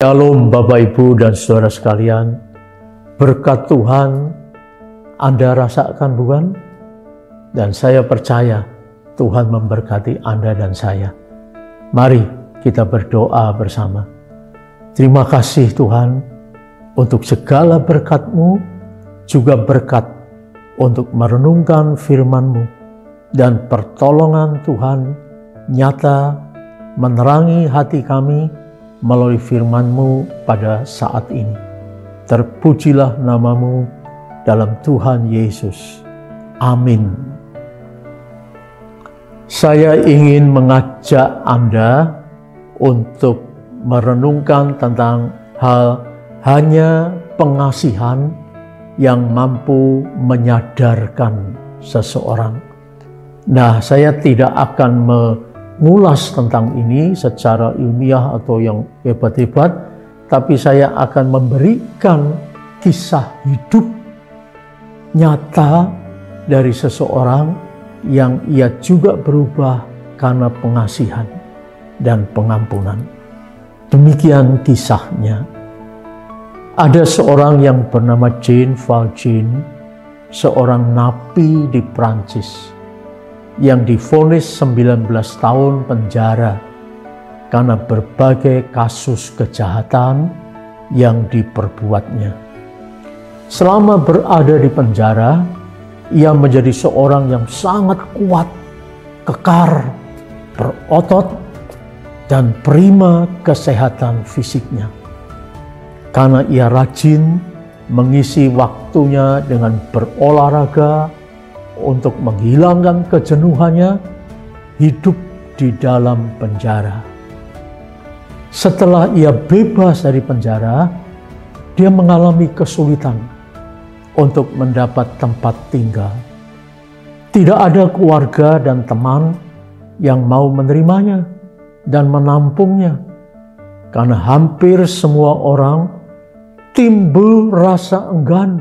Shalom Bapak Ibu dan Saudara sekalian, berkat Tuhan Anda rasakan bukan? Dan saya percaya Tuhan memberkati Anda dan saya. Mari kita berdoa bersama. Terima kasih Tuhan untuk segala berkat-Mu, juga berkat untuk merenungkan firman-Mu, dan pertolongan Tuhan nyata menerangi hati kami melalui firman-Mu pada saat ini. Terpujilah nama-Mu dalam Tuhan Yesus. Amin. Saya ingin mengajak Anda untuk merenungkan tentang hal hanya pengasihan yang mampu menyadarkan seseorang. Nah, saya tidak akan mengulas tentang ini secara ilmiah atau yang hebat-hebat, tapi saya akan memberikan kisah hidup nyata dari seseorang yang ia juga berubah karena pengasihan dan pengampunan. Demikian kisahnya. Ada seorang yang bernama Jean Valjean, seorang napi di Prancis, yang divonis 19 tahun penjara karena berbagai kasus kejahatan yang diperbuatnya. Selama berada di penjara, ia menjadi seorang yang sangat kuat, kekar, berotot, dan prima kesehatan fisiknya. Karena ia rajin mengisi waktunya dengan berolahraga, untuk menghilangkan kejenuhannya hidup di dalam penjara. Setelah ia bebas dari penjara, dia mengalami kesulitan untuk mendapat tempat tinggal. Tidak ada keluarga dan teman yang mau menerimanya dan menampungnya, karena hampir semua orang timbul rasa enggan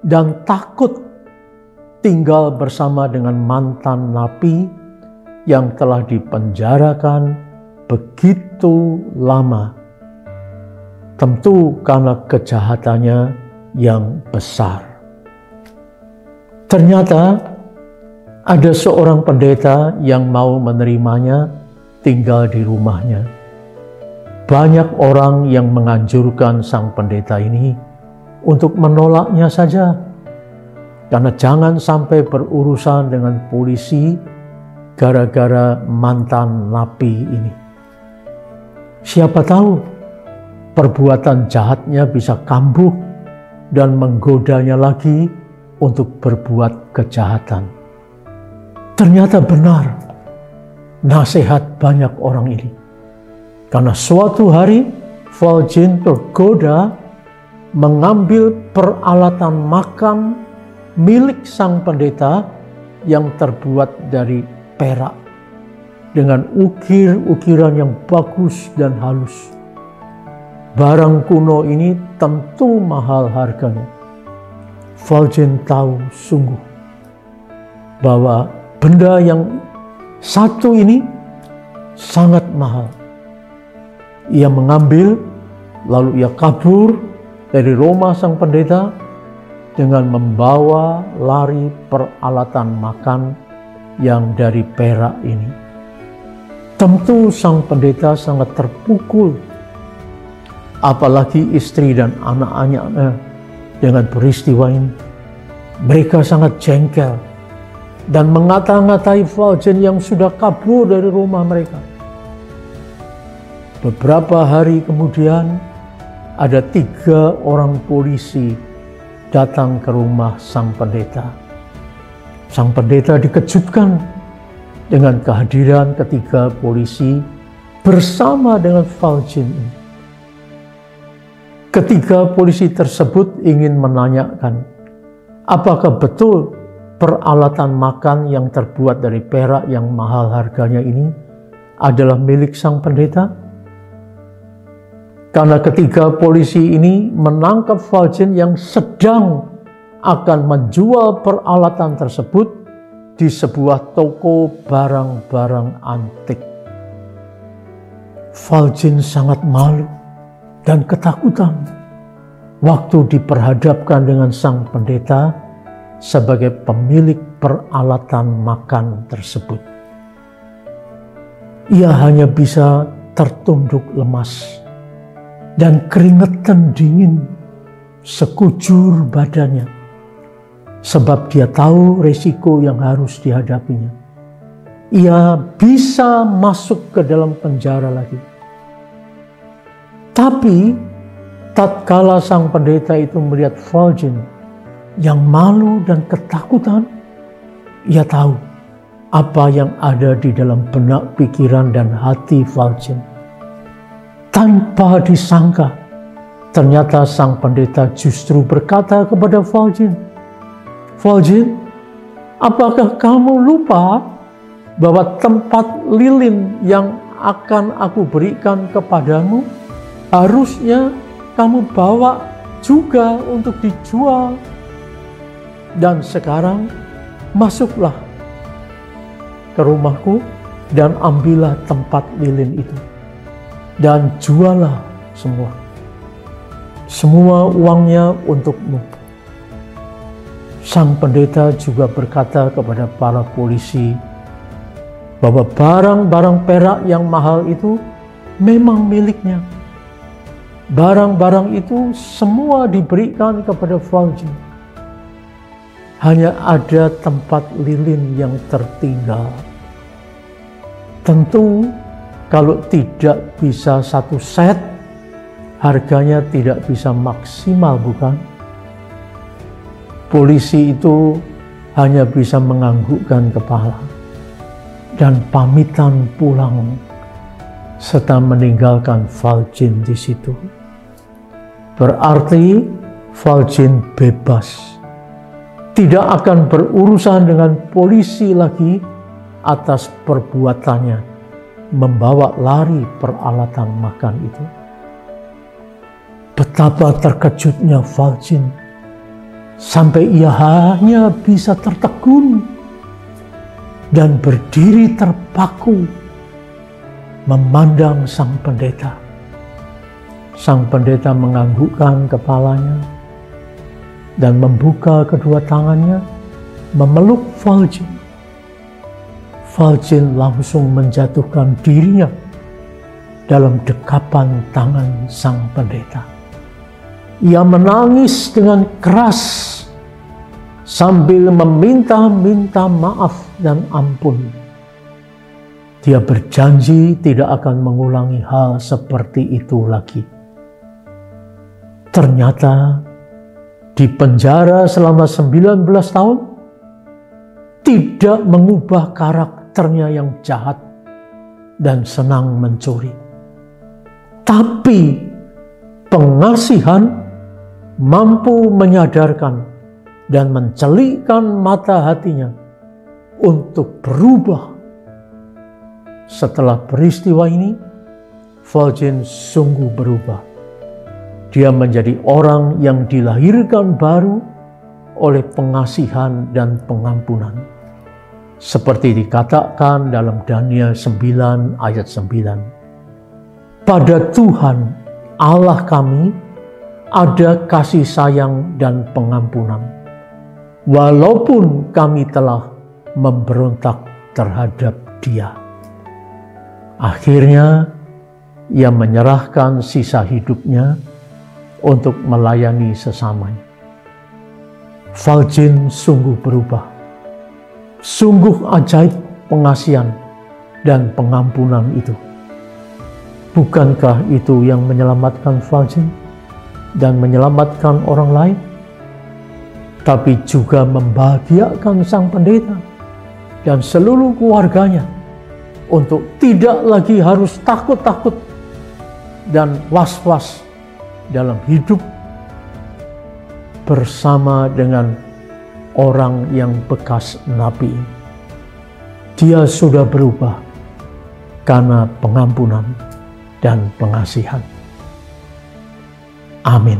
dan takut tinggal bersama dengan mantan napi yang telah dipenjarakan begitu lama. Tentu karena kejahatannya yang besar. Ternyata ada seorang pendeta yang mau menerimanya tinggal di rumahnya. Banyak orang yang menganjurkan sang pendeta ini untuk menolaknya saja, karena jangan sampai berurusan dengan polisi gara-gara mantan napi ini. Siapa tahu perbuatan jahatnya bisa kambuh dan menggodanya lagi untuk berbuat kejahatan. Ternyata benar nasihat banyak orang ini. Karena suatu hari Valjean tergoda mengambil peralatan makan milik sang pendeta yang terbuat dari perak dengan ukir-ukiran yang bagus dan halus. Barang kuno ini tentu mahal harganya. Valjean tahu sungguh bahwa benda yang satu ini sangat mahal. Ia mengambil, lalu ia kabur dari rumah sang pendeta dengan membawa lari peralatan makan yang dari perak ini. Tentu sang pendeta sangat terpukul, apalagi istri dan anak-anaknya dengan peristiwa ini. Mereka sangat jengkel dan mengata-ngatai Valjean yang sudah kabur dari rumah mereka. Beberapa hari kemudian, ada 3 orang polisi datang ke rumah sang pendeta. Sang pendeta dikejutkan dengan kehadiran 3 polisi bersama dengan Valjean ini. Ketiga polisi tersebut ingin menanyakan, apakah betul peralatan makan yang terbuat dari perak yang mahal harganya ini adalah milik sang pendeta? Karena ketiga polisi ini menangkap Valjean yang sedang akan menjual peralatan tersebut di sebuah toko barang-barang antik. Valjean sangat malu dan ketakutan waktu diperhadapkan dengan sang pendeta sebagai pemilik peralatan makan tersebut. Ia hanya bisa tertunduk lemas dan keringetan dingin sekujur badannya, sebab dia tahu resiko yang harus dihadapinya. Ia bisa masuk ke dalam penjara lagi. Tapi tatkala sang pendeta itu melihat Valjean yang malu dan ketakutan, ia tahu apa yang ada di dalam benak, pikiran, dan hati Valjean. Tanpa disangka, ternyata sang pendeta justru berkata kepada Valjean, "Valjean, apakah kamu lupa bahwa tempat lilin yang akan aku berikan kepadamu harusnya kamu bawa juga untuk dijual? Dan sekarang masuklah ke rumahku dan ambillah tempat lilin itu dan jualah semua uangnya untukmu." Sang pendeta juga berkata kepada para polisi bahwa barang-barang perak yang mahal itu memang miliknya. Barang-barang itu semua diberikan kepada Valjean. Hanya ada tempat lilin yang tertinggal. Tentu kalau tidak bisa satu set, harganya tidak bisa maksimal, bukan? Polisi itu hanya bisa menganggukkan kepala dan pamitan pulang serta meninggalkan Valjean di situ. Berarti Valjean bebas, tidak akan berurusan dengan polisi lagi atas perbuatannya membawa lari peralatan makan itu. Betapa terkejutnya Valjean sampai ia hanya bisa tertegun dan berdiri terpaku memandang sang pendeta. Sang pendeta menganggukkan kepalanya dan membuka kedua tangannya memeluk Valjean. Valjean langsung menjatuhkan dirinya dalam dekapan tangan sang pendeta. Ia menangis dengan keras sambil meminta-minta maaf dan ampun. Dia berjanji tidak akan mengulangi hal seperti itu lagi. Ternyata di penjara selama 19 tahun tidak mengubah karakternya yang jahat dan senang mencuri. Tapi pengasihan mampu menyadarkan dan mencelikkan mata hatinya untuk berubah. Setelah peristiwa ini, Valjean sungguh berubah. Dia menjadi orang yang dilahirkan baru oleh pengasihan dan pengampunan. Seperti dikatakan dalam Daniel 9 ayat 9. Pada Tuhan Allah kami ada kasih sayang dan pengampunan, walaupun kami telah memberontak terhadap Dia. Akhirnya ia menyerahkan sisa hidupnya untuk melayani sesamanya. Valjean sungguh berubah. Sungguh ajaib pengasihan dan pengampunan itu. Bukankah itu yang menyelamatkan Valjean dan menyelamatkan orang lain? Tapi juga membahagiakan sang pendeta dan seluruh keluarganya untuk tidak lagi harus takut-takut dan was-was dalam hidup bersama dengan orang yang bekas nabi. Dia sudah berubah karena pengampunan dan pengasihan. Amin.